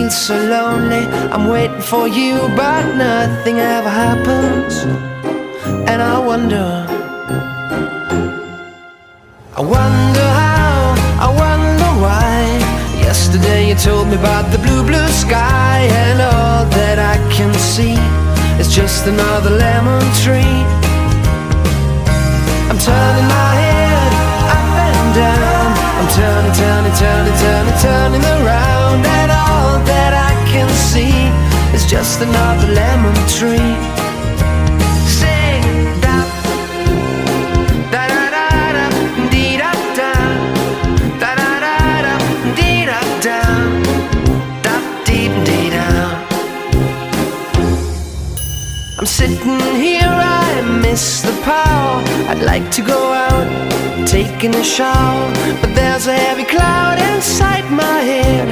feeling so lonely. I'm waiting for you, but nothing ever happens. And I wonder how, I wonder why. Yesterday you told me about the blue, blue sky, and all that I can see is just another lemon tree. I'm turning my head up and down. I'm turning, turning, turning, turning, turning around, and all that I can see is just another lemon tree. Sing da da da da da dee da da da da da da dee da da da dee dee da. I'm sitting here, I miss the power. I'd like to go out, taking a shower, but there's a heavy cloud inside my head.